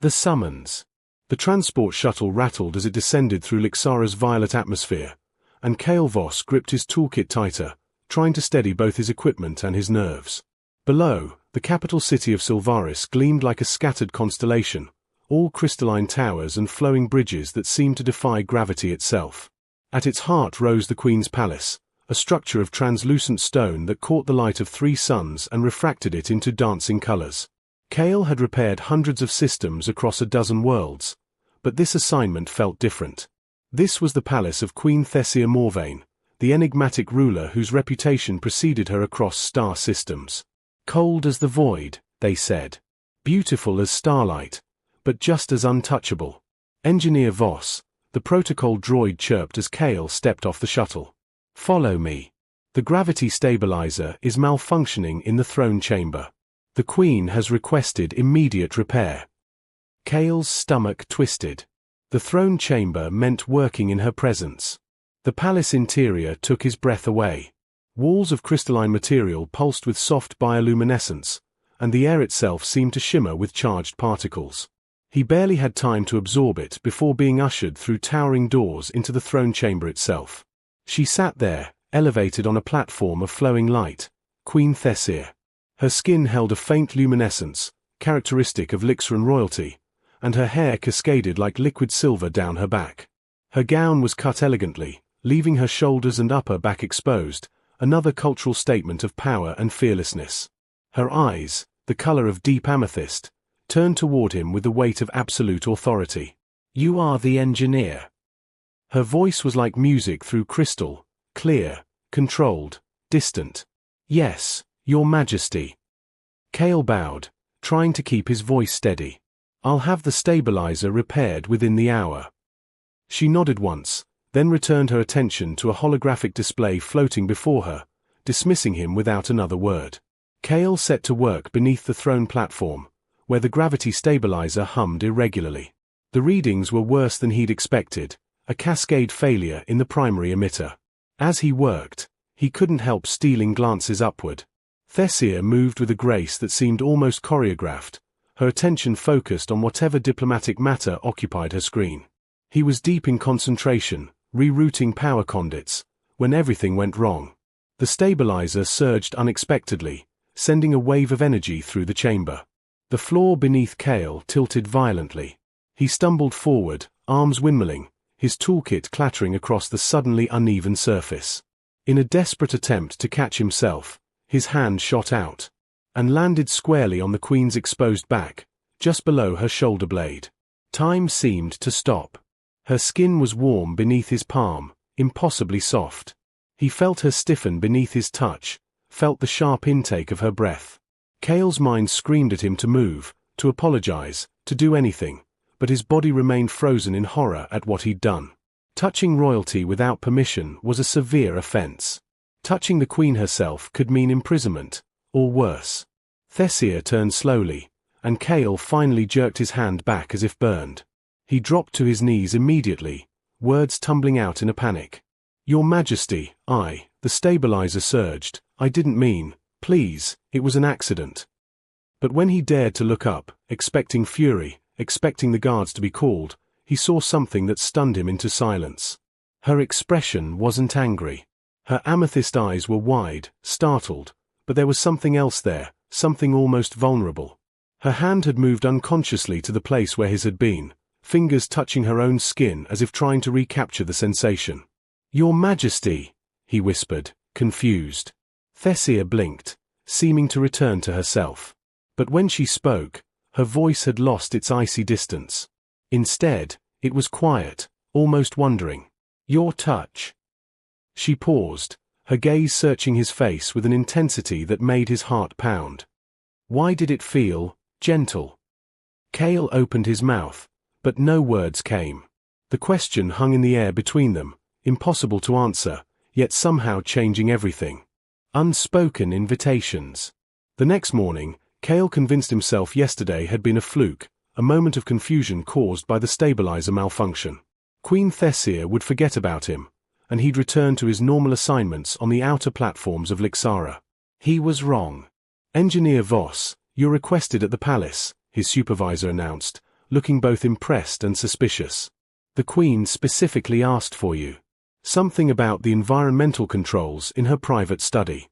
The summons. The transport shuttle rattled as it descended through Lixara's violet atmosphere, and Kale Voss gripped his toolkit tighter, trying to steady both his equipment and his nerves. Below, the capital city of Sylvaris gleamed like a scattered constellation, all crystalline towers and flowing bridges that seemed to defy gravity itself. At its heart rose the Queen's Palace, a structure of translucent stone that caught the light of 3 suns and refracted it into dancing colors. Kale had repaired hundreds of systems across a dozen worlds, but this assignment felt different. This was the palace of Queen Thessia Morvain, the enigmatic ruler whose reputation preceded her across star systems. Cold as the void, they said. Beautiful as starlight, but just as untouchable. Engineer Voss, the protocol droid, chirped as Kale stepped off the shuttle. Follow me. The gravity stabilizer is malfunctioning in the throne chamber. The Queen has requested immediate repair. Kale's stomach twisted. The throne chamber meant working in her presence. The palace interior took his breath away. Walls of crystalline material pulsed with soft bioluminescence, and the air itself seemed to shimmer with charged particles. He barely had time to absorb it before being ushered through towering doors into the throne chamber itself. She sat there, elevated on a platform of flowing light, Queen Thessia. Her skin held a faint luminescence, characteristic of Lixaran royalty, and her hair cascaded like liquid silver down her back. Her gown was cut elegantly, leaving her shoulders and upper back exposed, another cultural statement of power and fearlessness. Her eyes, the color of deep amethyst, turned toward him with the weight of absolute authority. You are the engineer. Her voice was like music through crystal, clear, controlled, distant. Yes, Your Majesty. Kale bowed, trying to keep his voice steady. I'll have the stabilizer repaired within the hour. She nodded once, then returned her attention to a holographic display floating before her, dismissing him without another word. Kale set to work beneath the throne platform, where the gravity stabilizer hummed irregularly. The readings were worse than he'd expected, a cascade failure in the primary emitter. As he worked, he couldn't help stealing glances upward. Thessia moved with a grace that seemed almost choreographed, her attention focused on whatever diplomatic matter occupied her screen. He was deep in concentration, rerouting power conduits, when everything went wrong. The stabilizer surged unexpectedly, sending a wave of energy through the chamber. The floor beneath Kale tilted violently. He stumbled forward, arms windmilling, his toolkit clattering across the suddenly uneven surface. In a desperate attempt to catch himself, his hand shot out and landed squarely on the Queen's exposed back, just below her shoulder blade. Time seemed to stop. Her skin was warm beneath his palm, impossibly soft. He felt her stiffen beneath his touch, felt the sharp intake of her breath. Kale's mind screamed at him to move, to apologize, to do anything, but his body remained frozen in horror at what he'd done. Touching royalty without permission was a severe offense. Touching the Queen herself could mean imprisonment, or worse. Thessia turned slowly, and Kale finally jerked his hand back as if burned. He dropped to his knees immediately, words tumbling out in a panic. Your Majesty, the stabilizer surged. I didn't mean, please, it was an accident. But when he dared to look up, expecting fury, expecting the guards to be called, he saw something that stunned him into silence. Her expression wasn't angry. Her amethyst eyes were wide, startled, but there was something else there, something almost vulnerable. Her hand had moved unconsciously to the place where his had been, fingers touching her own skin as if trying to recapture the sensation. Your Majesty, he whispered, confused. Thessia blinked, seeming to return to herself. But when she spoke, her voice had lost its icy distance. Instead, it was quiet, almost wondering. Your touch. She paused, her gaze searching his face with an intensity that made his heart pound. Why did it feel gentle? Kale opened his mouth, but no words came. The question hung in the air between them, impossible to answer, yet somehow changing everything. Unspoken invitations. The next morning, Kale convinced himself yesterday had been a fluke, a moment of confusion caused by the stabilizer malfunction. Queen Thessia would forget about him, and he'd return to his normal assignments on the outer platforms of Lixara. He was wrong. Engineer Voss, you're requested at the palace, his supervisor announced, looking both impressed and suspicious. The Queen specifically asked for you. Something about the environmental controls in her private study.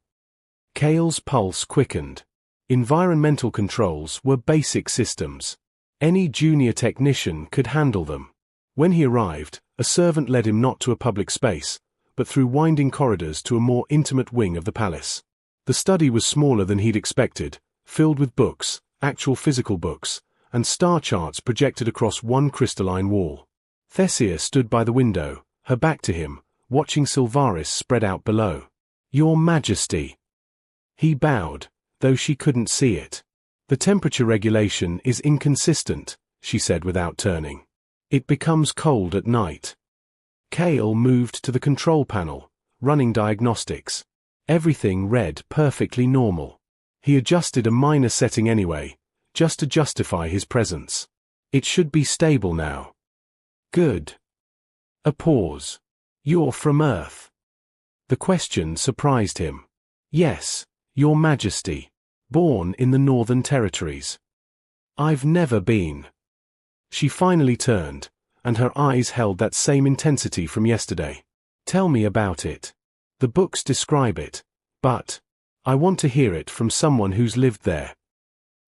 Cale's pulse quickened. Environmental controls were basic systems. Any junior technician could handle them. When he arrived, a servant led him not to a public space, but through winding corridors to a more intimate wing of the palace. The study was smaller than he'd expected, filled with books, actual physical books, and star charts projected across one crystalline wall. Thessia stood by the window, her back to him, watching Sylvaris spread out below. "Your Majesty." He bowed, though she couldn't see it. "The temperature regulation is inconsistent," she said without turning. "It becomes cold at night." Cale moved to the control panel, running diagnostics. Everything read perfectly normal. He adjusted a minor setting anyway, just to justify his presence. "It should be stable now." "Good." A pause. "You're from Earth?" The question surprised him. "Yes, Your Majesty. Born in the Northern Territories." "I've never been." She finally turned, and her eyes held that same intensity from yesterday. "Tell me about it. The books describe it, but I want to hear it from someone who's lived there."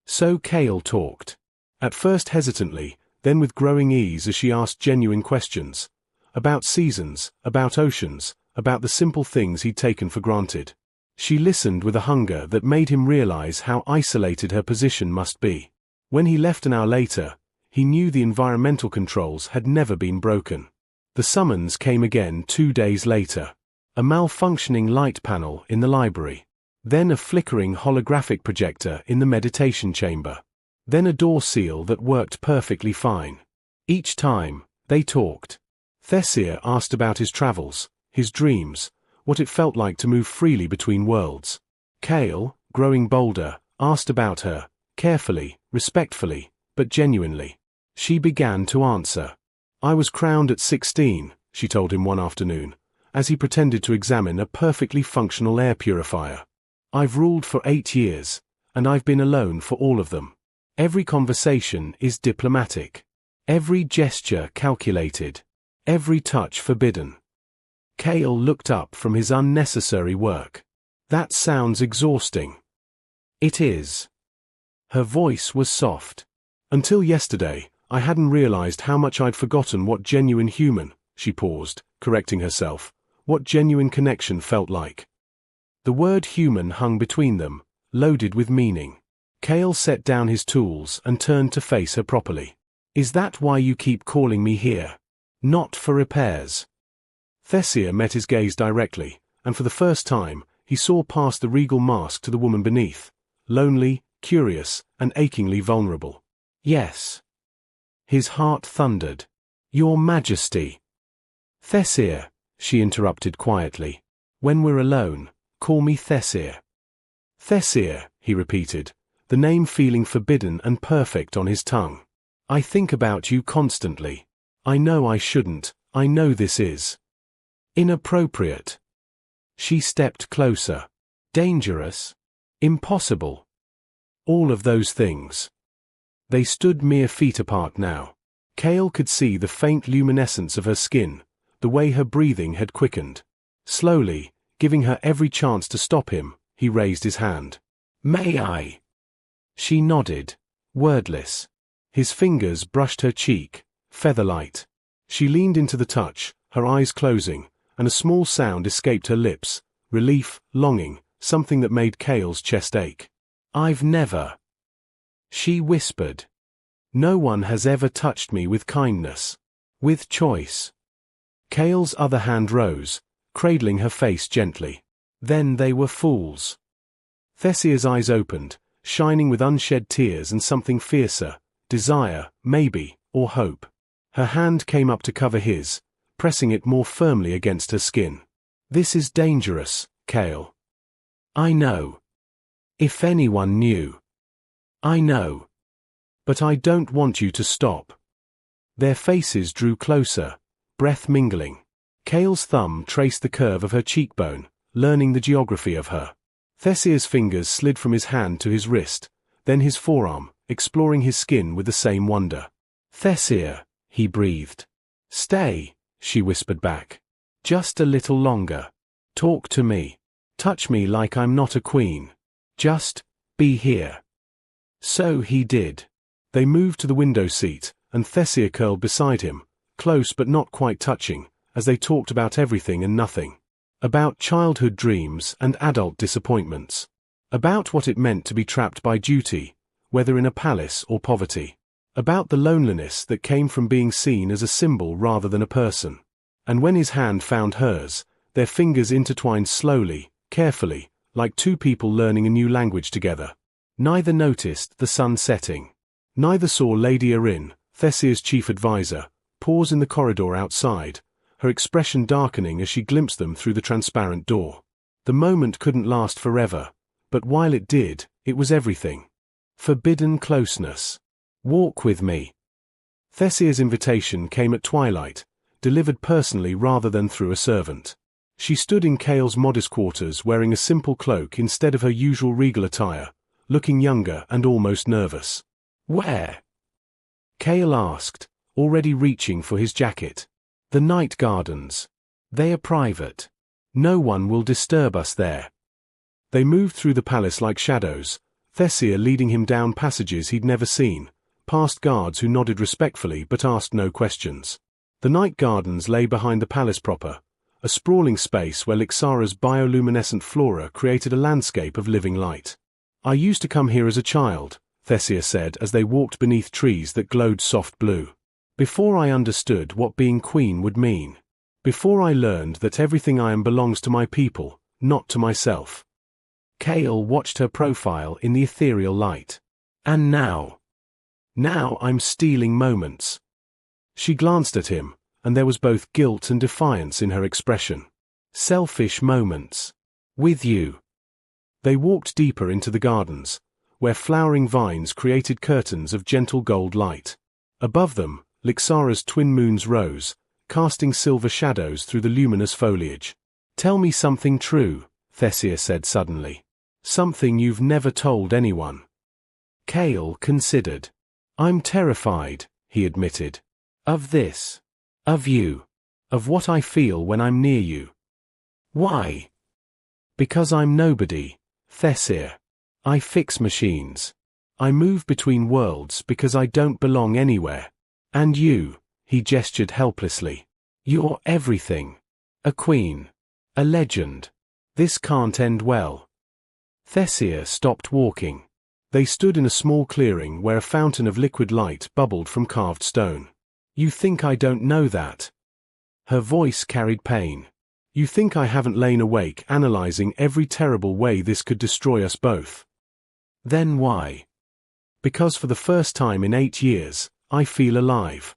So Cale talked. At first hesitantly, then with growing ease as she asked genuine questions. About seasons, about oceans, about the simple things he'd taken for granted. She listened with a hunger that made him realize how isolated her position must be. When he left an hour later, he knew the environmental controls had never been broken. The summons came again 2 days later. A malfunctioning light panel in the library. Then a flickering holographic projector in the meditation chamber. Then a door seal that worked perfectly fine. Each time, they talked. Thessia asked about his travels, his dreams, what it felt like to move freely between worlds. Cale, growing bolder, asked about her, carefully, respectfully, but genuinely. She began to answer. "I was crowned at 16, she told him one afternoon, as he pretended to examine a perfectly functional air purifier. "I've ruled for 8 years, and I've been alone for all of them. Every conversation is diplomatic. Every gesture calculated. Every touch forbidden." Cale looked up from his unnecessary work. "That sounds exhausting." "It is." Her voice was soft. "Until yesterday, I hadn't realized how much I'd forgotten what genuine human," she paused, correcting herself, "what genuine connection felt like." The word human hung between them, loaded with meaning. Cale set down his tools and turned to face her properly. "Is that why you keep calling me here? Not for repairs?" Thessia met his gaze directly, and for the first time, he saw past the regal mask to the woman beneath, lonely, curious, and achingly vulnerable. "Yes." His heart thundered. "Your Majesty." "Thessia," she interrupted quietly. "When we're alone, call me Thessia." "Thessia," he repeated, the name feeling forbidden and perfect on his tongue. "I think about you constantly. I know I shouldn't, I know this is inappropriate." She stepped closer. "Dangerous? Impossible?" "All of those things." They stood mere feet apart now. Cale could see the faint luminescence of her skin, the way her breathing had quickened. Slowly, giving her every chance to stop him, he raised his hand. "May I?" She nodded, wordless. His fingers brushed her cheek, feather-light. She leaned into the touch, her eyes closing, and a small sound escaped her lips, relief, longing, something that made Cale's chest ache. "I've never," she whispered. "No one has ever touched me with kindness, with choice." Cale's other hand rose, cradling her face gently. "Then they were fools." Thessia's eyes opened, shining with unshed tears and something fiercer, desire, maybe, or hope. Her hand came up to cover his, pressing it more firmly against her skin. "This is dangerous, Cale." "I know. If anyone knew." "I know. But I don't want you to stop." Their faces drew closer, breath mingling. Cale's thumb traced the curve of her cheekbone, learning the geography of her. Thessia's fingers slid from his hand to his wrist, then his forearm, exploring his skin with the same wonder. Thessia, he breathed. Stay, she whispered back. Just a little longer. Talk to me. Touch me like I'm not a queen. Just be here. So he did. They moved to the window seat, and Thessia curled beside him, close but not quite touching, as they talked about everything and nothing. About childhood dreams and adult disappointments. About what it meant to be trapped by duty, whether in a palace or poverty. About the loneliness that came from being seen as a symbol rather than a person. And when his hand found hers, their fingers intertwined slowly, carefully, like two people learning a new language together. Neither noticed the sun setting. Neither saw Lady Erin, Thessia's chief advisor, pause in the corridor outside, her expression darkening as she glimpsed them through the transparent door. The moment couldn't last forever, but while it did, it was everything. Forbidden closeness. Walk with me. Thessia's invitation came at twilight, delivered personally rather than through a servant. She stood in Cale's modest quarters wearing a simple cloak instead of her usual regal attire, looking younger and almost nervous. Where? Cale asked, already reaching for his jacket. The night gardens. They are private. No one will disturb us there. They moved through the palace like shadows, Thessia leading him down passages he'd never seen, past guards who nodded respectfully but asked no questions. The night gardens lay behind the palace proper, a sprawling space where Lixara's bioluminescent flora created a landscape of living light. I used to come here as a child, Thessia said as they walked beneath trees that glowed soft blue. Before I understood what being queen would mean. Before I learned that everything I am belongs to my people, not to myself. Cale watched her profile in the ethereal light. And now? Now I'm stealing moments. She glanced at him, and there was both guilt and defiance in her expression. Selfish moments. With you. They walked deeper into the gardens, where flowering vines created curtains of gentle gold light. Above them, Lixara's twin moons rose, casting silver shadows through the luminous foliage. Tell me something true, Thessia said suddenly. Something you've never told anyone. Cale considered. I'm terrified, he admitted. Of this. Of you. Of what I feel when I'm near you. Why? Because I'm nobody, Thessia. I fix machines. I move between worlds because I don't belong anywhere. And you, he gestured helplessly. You're everything. A queen. A legend. This can't end well. Thessia stopped walking. They stood in a small clearing where a fountain of liquid light bubbled from carved stone. You think I don't know that? Her voice carried pain. You think I haven't lain awake analyzing every terrible way this could destroy us both? Then why? Because for the first time in 8 years, I feel alive.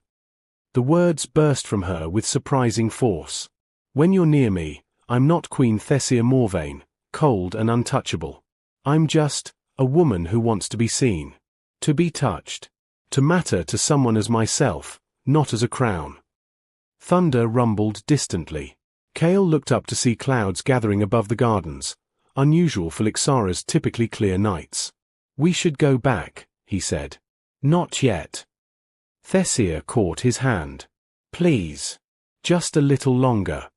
The words burst from her with surprising force. When you're near me, I'm not Queen Thessia Morvain, cold and untouchable. I'm just a woman who wants to be seen. To be touched. To matter to someone as myself, not as a crown. Thunder rumbled distantly. Cale looked up to see clouds gathering above the gardens, unusual for Lixara's typically clear nights. We should go back, he said. Not yet. Thessia caught his hand. Please. Just a little longer.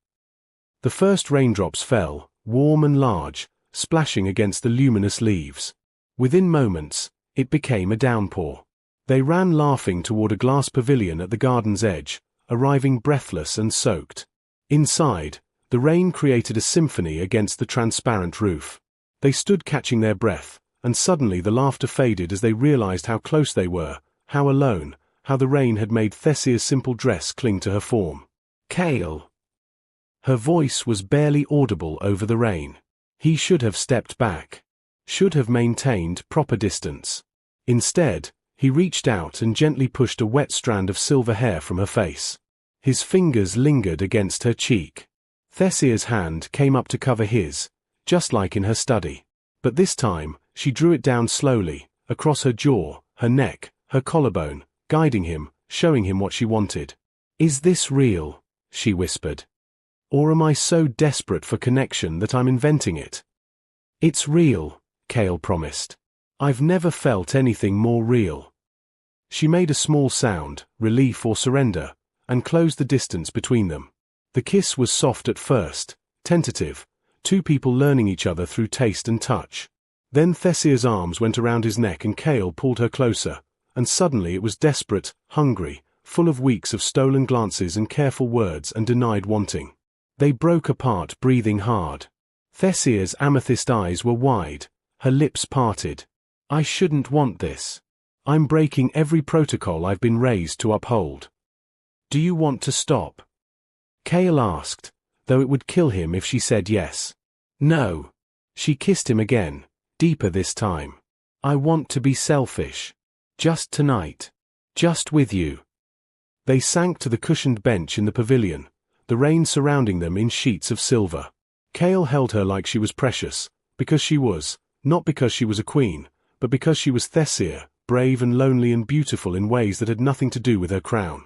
The first raindrops fell, warm and large, splashing against the luminous leaves. Within moments, it became a downpour. They ran laughing toward a glass pavilion at the garden's edge, arriving breathless and soaked. Inside, the rain created a symphony against the transparent roof. They stood catching their breath, and suddenly the laughter faded as they realized how close they were, how alone, how the rain had made Thessia's simple dress cling to her form. Cale. Her voice was barely audible over the rain. He should have stepped back. Should have maintained proper distance. Instead, he reached out and gently pushed a wet strand of silver hair from her face. His fingers lingered against her cheek. Thessia's hand came up to cover his, just like in her study. But this time, she drew it down slowly, across her jaw, her neck, her collarbone, guiding him, showing him what she wanted. Is this real? She whispered. Or am I so desperate for connection that I'm inventing it? It's real, Cale promised. I've never felt anything more real. She made a small sound, relief or surrender, and closed the distance between them. The kiss was soft at first, tentative, two people learning each other through taste and touch. Then Thessia's arms went around his neck and Kale pulled her closer, and suddenly it was desperate, hungry, full of weeks of stolen glances and careful words and denied wanting. They broke apart, breathing hard. Thessia's amethyst eyes were wide, her lips parted. I shouldn't want this. I'm breaking every protocol I've been raised to uphold. Do you want to stop? Kale asked, though it would kill him if she said yes. No. She kissed him again, deeper this time. I want to be selfish. Just tonight. Just with you. They sank to the cushioned bench in the pavilion, the rain surrounding them in sheets of silver. Kale held her like she was precious, because she was, not because she was a queen, but because she was Thessia, brave and lonely and beautiful in ways that had nothing to do with her crown.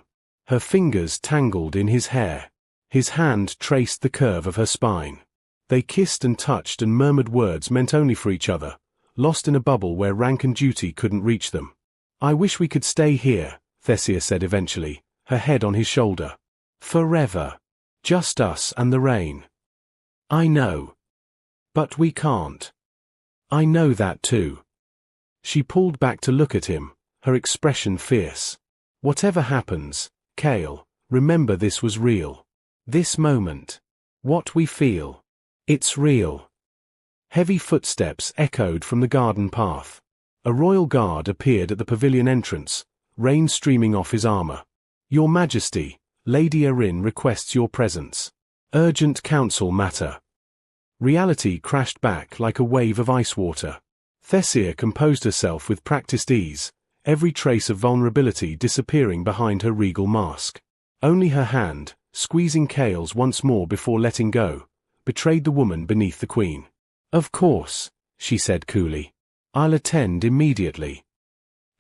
Her fingers tangled in his hair. His hand traced the curve of her spine. They kissed and touched and murmured words meant only for each other, lost in a bubble where rank and duty couldn't reach them. I wish we could stay here, Thessia said eventually, her head on his shoulder. Forever. Just us and the rain. I know. But we can't. I know that too. She pulled back to look at him, her expression fierce. Whatever happens, Kale, remember this was real. This moment. What we feel. It's real. Heavy footsteps echoed from the garden path. A royal guard appeared at the pavilion entrance, rain streaming off his armor. Your Majesty, Lady Erin requests your presence. Urgent council matter. Reality crashed back like a wave of ice water. Thessia composed herself with practiced ease, every trace of vulnerability disappearing behind her regal mask. Only her hand, squeezing Kale's once more before letting go, betrayed the woman beneath the queen. Of course, she said coolly. I'll attend immediately.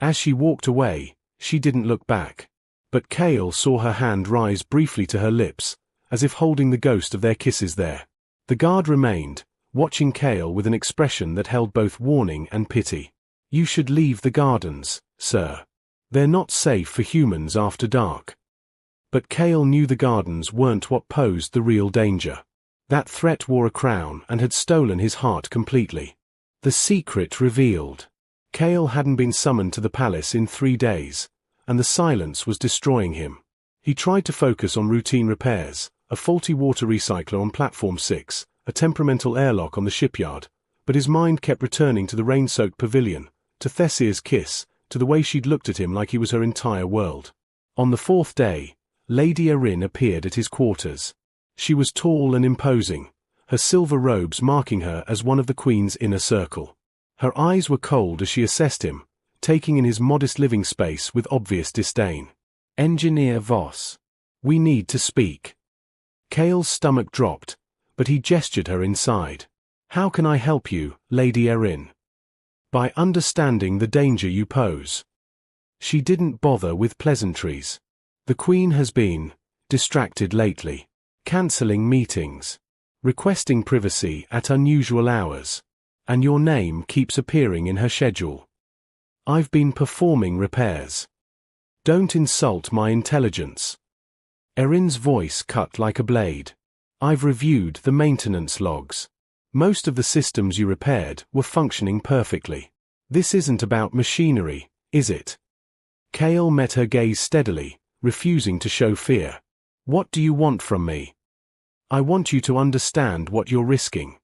As she walked away, she didn't look back. But Kale saw her hand rise briefly to her lips, as if holding the ghost of their kisses there. The guard remained, watching Kale with an expression that held both warning and pity. You should leave the gardens, sir. They're not safe for humans after dark. But Kale knew the gardens weren't what posed the real danger. That threat wore a crown and had stolen his heart completely. The secret revealed. Kale hadn't been summoned to the palace in 3 days, and the silence was destroying him. He tried to focus on routine repairs, a faulty water recycler on Platform 6, a temperamental airlock on the shipyard, but his mind kept returning to the rain-soaked pavilion, to Thessia's kiss, to the way she'd looked at him like he was her entire world. On the 4th day, Lady Erin appeared at his quarters. She was tall and imposing, her silver robes marking her as one of the Queen's inner circle. Her eyes were cold as she assessed him, taking in his modest living space with obvious disdain. Engineer Voss. We need to speak. Kale's stomach dropped, but he gestured her inside. How can I help you, Lady Erin? By understanding the danger you pose. She didn't bother with pleasantries. The Queen has been distracted lately, cancelling meetings, requesting privacy at unusual hours, and your name keeps appearing in her schedule. I've been performing repairs. Don't insult my intelligence. Erin's voice cut like a blade. I've reviewed the maintenance logs. Most of the systems you repaired were functioning perfectly. This isn't about machinery, is it? Kale met her gaze steadily, refusing to show fear. What do you want from me? I want you to understand what you're risking.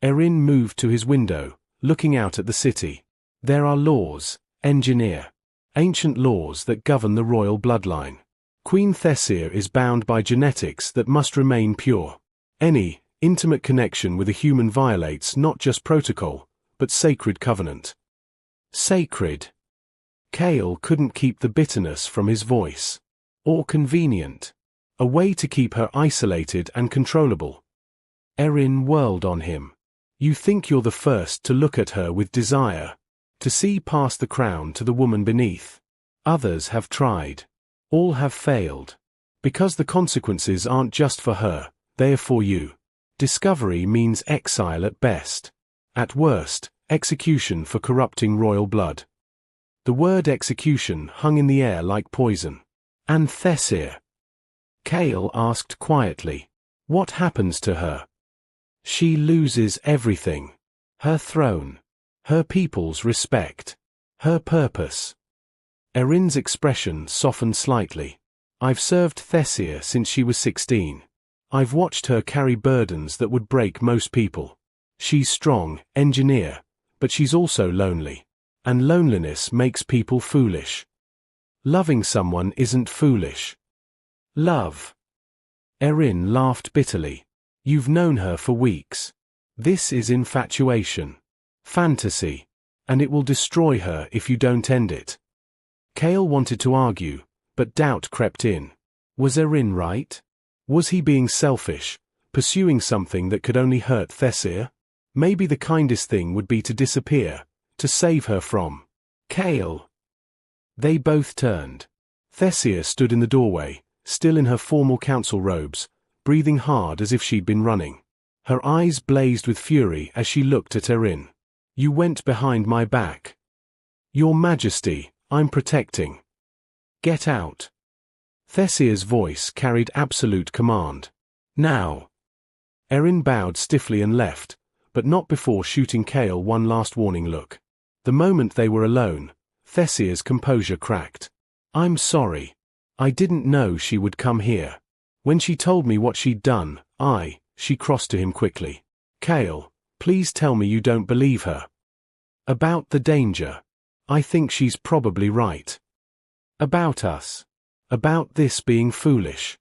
Erin moved to his window, looking out at the city. There are laws, engineer. Ancient laws that govern the royal bloodline. Queen Thessia is bound by genetics that must remain pure. Any intimate connection with a human violates not just protocol, but sacred covenant. Sacred. Kale couldn't keep the bitterness from his voice. Or convenient. A way to keep her isolated and controllable. Erin whirled on him. You think you're the first to look at her with desire, to see past the crown to the woman beneath. Others have tried. All have failed. Because the consequences aren't just for her, they are for you. Discovery means exile at best. At worst, execution for corrupting royal blood. The word execution hung in the air like poison. And Thessia? Kale asked quietly. What happens to her? She loses everything. Her throne. Her people's respect. Her purpose. Erin's expression softened slightly. I've served Thessia since she was 16. I've watched her carry burdens that would break most people. She's strong, engineer, but she's also lonely. And loneliness makes people foolish. Loving someone isn't foolish. Love. Erin laughed bitterly. You've known her for weeks. This is infatuation. Fantasy. And it will destroy her if you don't end it. Kale wanted to argue, but doubt crept in. Was Erin right? Was he being selfish, pursuing something that could only hurt Thessia? Maybe the kindest thing would be to disappear, to save her from Kale. They both turned. Thessia stood in the doorway, still in her formal council robes, breathing hard as if she'd been running. Her eyes blazed with fury as she looked at Erin. You went behind my back. Your Majesty, I'm protecting. Get out. Thessia's voice carried absolute command. Now. Erin bowed stiffly and left, but not before shooting Kale one last warning look. The moment they were alone, Thessia's composure cracked. I'm sorry. I didn't know she would come here. When she told me what she'd done, she crossed to him quickly. Kale, please tell me you don't believe her. About the danger. I think she's probably right. About us. About this being foolish.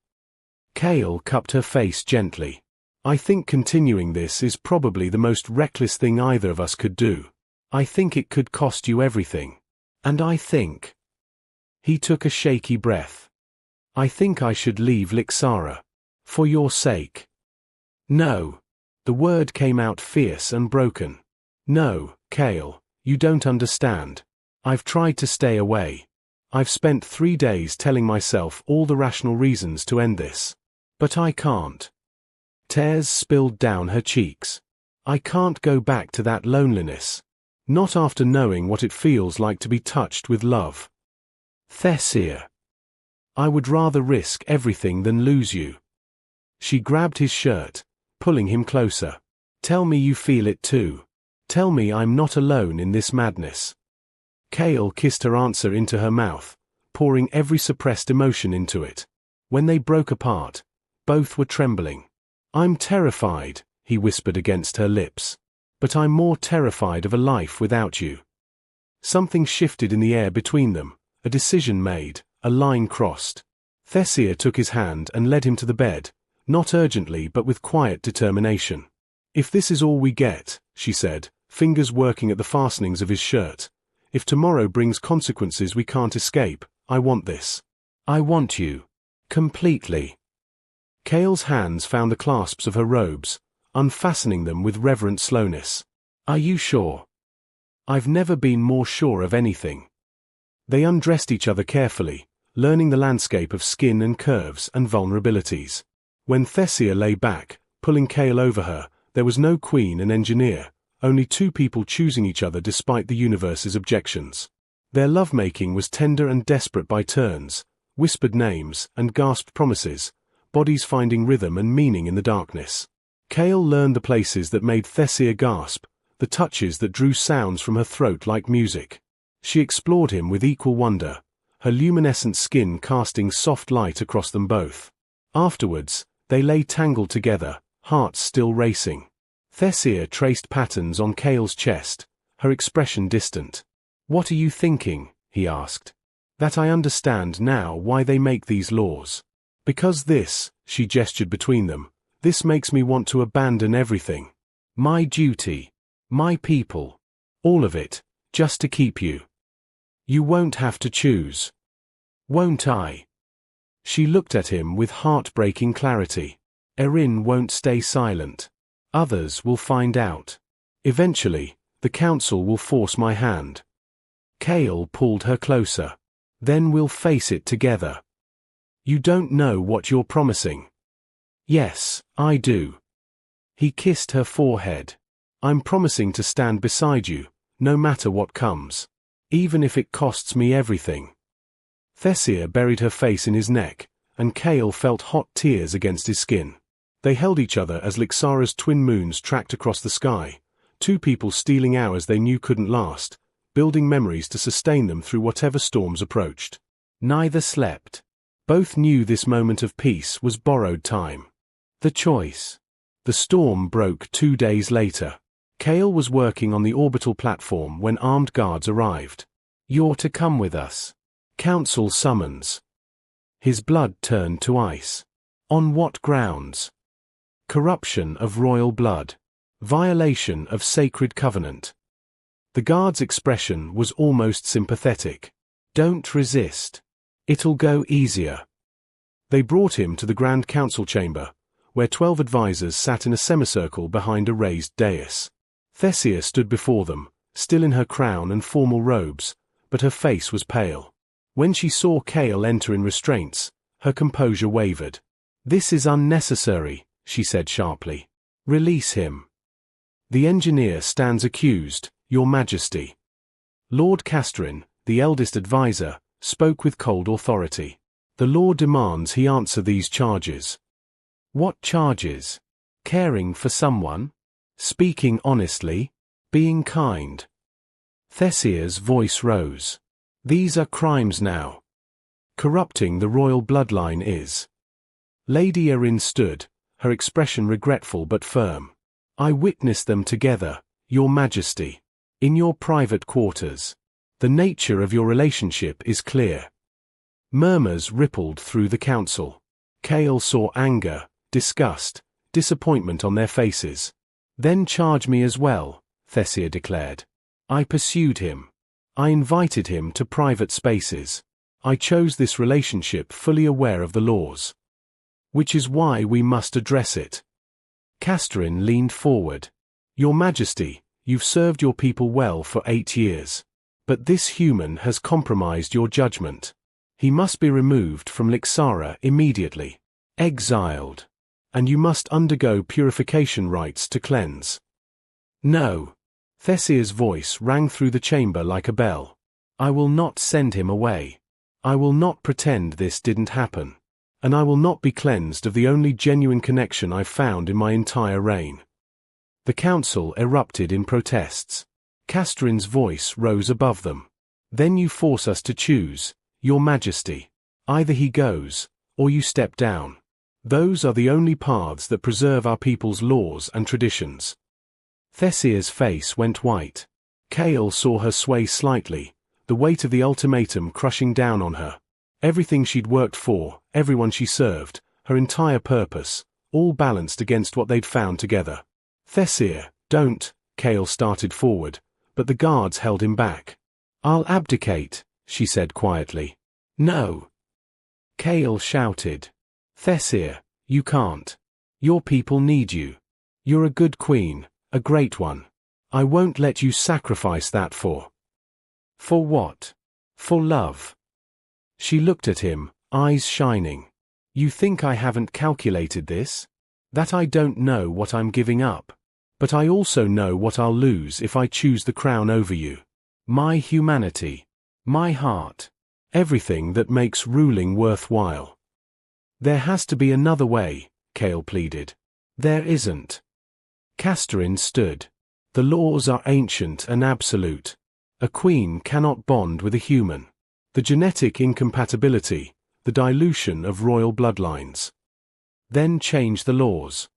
Kale cupped her face gently. I think continuing this is probably the most reckless thing either of us could do. I think it could cost you everything. And I think. He took a shaky breath. I think I should leave Lixara. For your sake. No. The word came out fierce and broken. No, Kale, you don't understand. I've tried to stay away. I've spent 3 days telling myself all the rational reasons to end this. But I can't. Tears spilled down her cheeks. I can't go back to that loneliness. Not after knowing what it feels like to be touched with love. Thessia. I would rather risk everything than lose you. She grabbed his shirt, pulling him closer. Tell me you feel it too. Tell me I'm not alone in this madness. Kale kissed her answer into her mouth, pouring every suppressed emotion into it. When they broke apart, both were trembling. I'm terrified, he whispered against her lips. But I'm more terrified of a life without you. Something shifted in the air between them, a decision made, a line crossed. Thessia took his hand and led him to the bed, not urgently but with quiet determination. If this is all we get, she said, fingers working at the fastenings of his shirt. If tomorrow brings consequences we can't escape, I want this. I want you. Completely. Kale's hands found the clasps of her robes, unfastening them with reverent slowness. Are you sure? I've never been more sure of anything. They undressed each other carefully, learning the landscape of skin and curves and vulnerabilities. When Thessia lay back, pulling Kale over her, there was no queen and engineer, only two people choosing each other despite the universe's objections. Their lovemaking was tender and desperate by turns, whispered names and gasped promises, bodies finding rhythm and meaning in the darkness. Kale learned the places that made Thessia gasp, the touches that drew sounds from her throat like music. She explored him with equal wonder, her luminescent skin casting soft light across them both. Afterwards, they lay tangled together, hearts still racing. Thessia traced patterns on Kale's chest, her expression distant. What are you thinking? He asked. That I understand now why they make these laws. Because this, she gestured between them, this makes me want to abandon everything. My duty. My people. All of it, just to keep you. You won't have to choose. Won't I? She looked at him with heartbreaking clarity. Erin won't stay silent. Others will find out. Eventually, the council will force my hand. Kale pulled her closer. Then we'll face it together. You don't know what you're promising. Yes, I do. He kissed her forehead. I'm promising to stand beside you, no matter what comes. Even if it costs me everything. Thessia buried her face in his neck, and Kale felt hot tears against his skin. They held each other as Lixara's twin moons tracked across the sky, two people stealing hours they knew couldn't last, building memories to sustain them through whatever storms approached. Neither slept. Both knew this moment of peace was borrowed time. The choice. The storm broke 2 days later. Kale was working on the orbital platform when armed guards arrived. "You're to come with us." Council summons. His blood turned to ice. On what grounds? Corruption of royal blood. Violation of sacred covenant. The guard's expression was almost sympathetic. "Don't resist. It'll go easier." They brought him to the Grand Council chamber, where 12 advisors sat in a semicircle behind a raised dais. Thessia stood before them, still in her crown and formal robes, but her face was pale. When she saw Kale enter in restraints, her composure wavered. "This is unnecessary," she said sharply. "Release him." "The engineer stands accused, Your Majesty." Lord Castrin, the eldest advisor, spoke with cold authority. "The law demands he answer these charges." "What charges?" "Caring for someone? Speaking honestly? Being kind?" Thessia's voice rose. "These are crimes now. Corrupting the royal bloodline is." Lady Erin stood, her expression regretful but firm. "I witnessed them together, Your Majesty. In your private quarters. The nature of your relationship is clear." Murmurs rippled through the council. Kale saw anger, disgust, disappointment on their faces. "Then charge me as well," Thessia declared. "I pursued him. I invited him to private spaces. I chose this relationship fully aware of the laws. Which is why we must address it." Castrin leaned forward. "Your Majesty, you've served your people well for 8 years. But this human has compromised your judgment. He must be removed from Lixara immediately. Exiled. And you must undergo purification rites to cleanse." "No." Thessia's voice rang through the chamber like a bell. "I will not send him away. I will not pretend this didn't happen. And I will not be cleansed of the only genuine connection I've found in my entire reign." The council erupted in protests. Castrin's voice rose above them. "Then you force us to choose, Your Majesty. Either he goes, or you step down. Those are the only paths that preserve our people's laws and traditions." Thessia's face went white. Kale saw her sway slightly, the weight of the ultimatum crushing down on her. Everything she'd worked for, everyone she served, her entire purpose, all balanced against what they'd found together. "Thessia, don't," Kale started forward, but the guards held him back. "I'll abdicate," she said quietly. "No." Kale shouted. "Thessia, you can't. Your people need you. You're a good queen, a great one. I won't let you sacrifice that for." "For what?" "For love." She looked at him, eyes shining. "You think I haven't calculated this? That I don't know what I'm giving up? But I also know what I'll lose if I choose the crown over you. My humanity. My heart. Everything that makes ruling worthwhile." "There has to be another way," Kale pleaded. "There isn't." Castrin stood. "The laws are ancient and absolute. A queen cannot bond with a human. The genetic incompatibility, the dilution of royal bloodlines." "Then change the laws."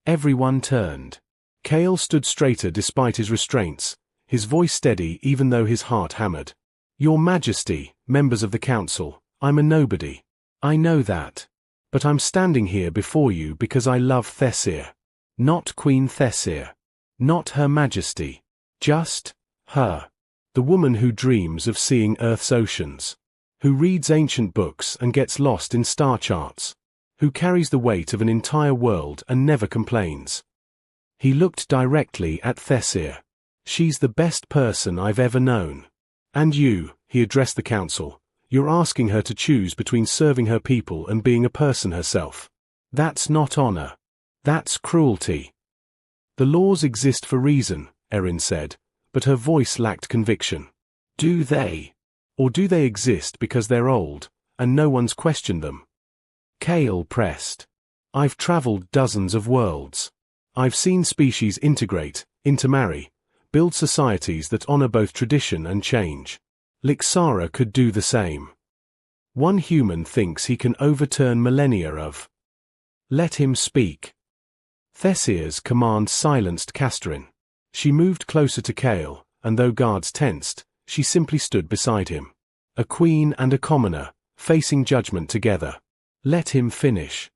Everyone turned. Kale stood straighter despite his restraints, his voice steady even though his heart hammered. "Your Majesty, members of the council, I'm a nobody. I know that. But I'm standing here before you because I love Thessia. Not Queen Thessia. Not Her Majesty. Just her. The woman who dreams of seeing Earth's oceans. Who reads ancient books and gets lost in star charts. Who carries the weight of an entire world and never complains." He looked directly at Thessia. "She's the best person I've ever known. And you," he addressed the council, "you're asking her to choose between serving her people and being a person herself. That's not honor. That's cruelty." "The laws exist for reason," Erin said, but her voice lacked conviction. Do they? Or do they exist because they're old, and no one's questioned them? Kale pressed. I've traveled dozens of worlds. I've seen species integrate, intermarry, build societies that honor both tradition and change. Lixara could do the same. One human thinks he can overturn millennia of. Let him speak. Thessier's command silenced Castorin. She moved closer to Kale, and though guards tensed, she simply stood beside him. A queen and a commoner, facing judgment together. Let him finish.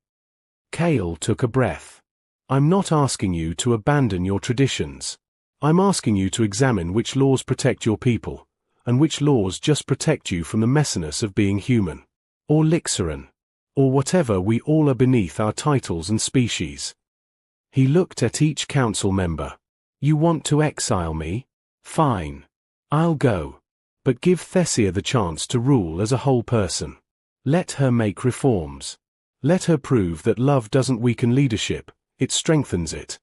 Kale took a breath. I'm not asking you to abandon your traditions. I'm asking you to examine which laws protect your people, and which laws just protect you from the messiness of being human. Or Lixaran. Or whatever we all are beneath our titles and species. He looked at each council member. You want to exile me? Fine. I'll go. But give Thessia the chance to rule as a whole person. Let her make reforms. Let her prove that love doesn't weaken leadership, it strengthens it.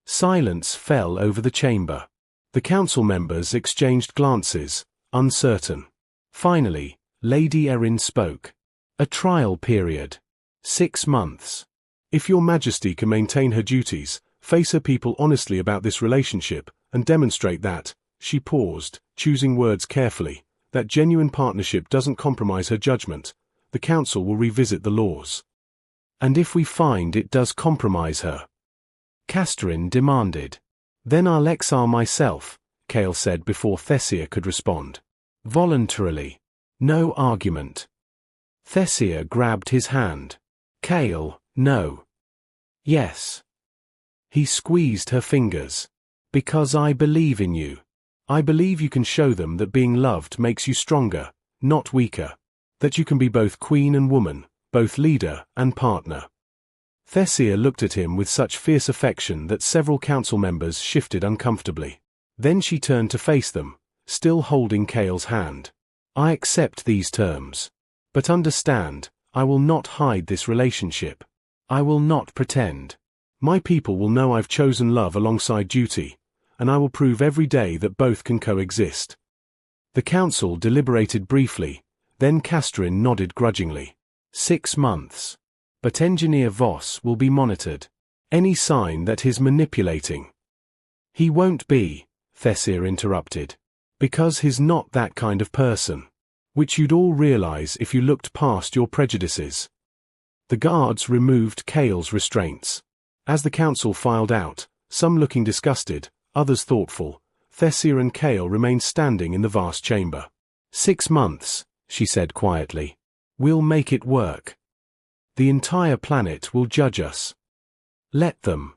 Silence fell over the chamber. The council members exchanged glances, uncertain. Finally, Lady Erin spoke. A trial period. 6 months. If your Majesty can maintain her duties, face her people honestly about this relationship, and demonstrate that, she paused, choosing words carefully, that genuine partnership doesn't compromise her judgment, the council will revisit the laws. And if we find it does compromise her? Castorin demanded. Then I'll exile myself, Kale said before Thessia could respond. Voluntarily. No argument. Thessia grabbed his hand. Kale, no. Yes. He squeezed her fingers. Because I believe in you. I believe you can show them that being loved makes you stronger, not weaker. That you can be both queen and woman, both leader and partner. Thessia looked at him with such fierce affection that several council members shifted uncomfortably. Then she turned to face them, still holding Kale's hand. I accept these terms. But understand, I will not hide this relationship. I will not pretend. My people will know I've chosen love alongside duty, and I will prove every day that both can coexist. The council deliberated briefly, then Castorin nodded grudgingly. 6 months. But Engineer Voss will be monitored. Any sign that he's manipulating. He won't be, Thessia interrupted. Because he's not that kind of person. Which you'd all realize if you looked past your prejudices. The guards removed Kale's restraints. As the council filed out, some looking disgusted, others thoughtful, Thessia and Kale remained standing in the vast chamber. 6 months, she said quietly. We'll make it work. The entire planet will judge us. Let them.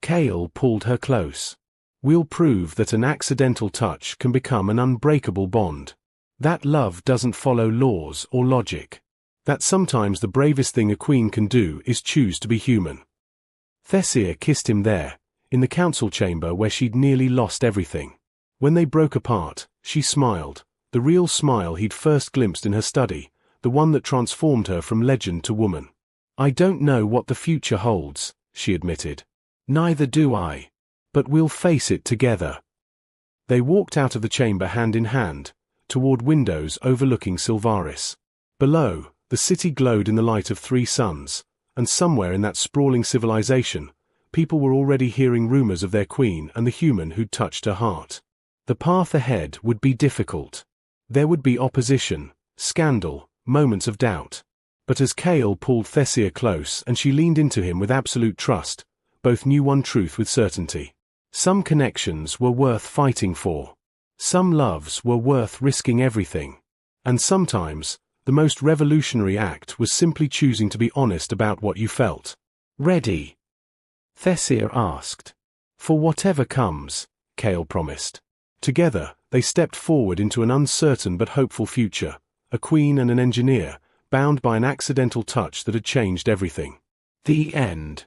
Kale pulled her close. We'll prove that an accidental touch can become an unbreakable bond. That love doesn't follow laws or logic. That sometimes the bravest thing a queen can do is choose to be human. Thessia kissed him there, in the council chamber where she'd nearly lost everything. When they broke apart, she smiled, the real smile he'd first glimpsed in her study, the one that transformed her from legend to woman. I don't know what the future holds, she admitted. Neither do I. But we'll face it together. They walked out of the chamber hand in hand, toward windows overlooking Silvaris. Below, the city glowed in the light of 3 suns, and somewhere in that sprawling civilization, people were already hearing rumors of their queen and the human who'd touched her heart. The path ahead would be difficult. There would be opposition, scandal, moments of doubt. But as Kale pulled Thessia close and she leaned into him with absolute trust, both knew one truth with certainty. Some connections were worth fighting for. Some loves were worth risking everything. And sometimes, the most revolutionary act was simply choosing to be honest about what you felt. Ready? Thessia asked. For whatever comes, Kale promised. Together, they stepped forward into an uncertain but hopeful future, a queen and an engineer, bound by an accidental touch that had changed everything. The end.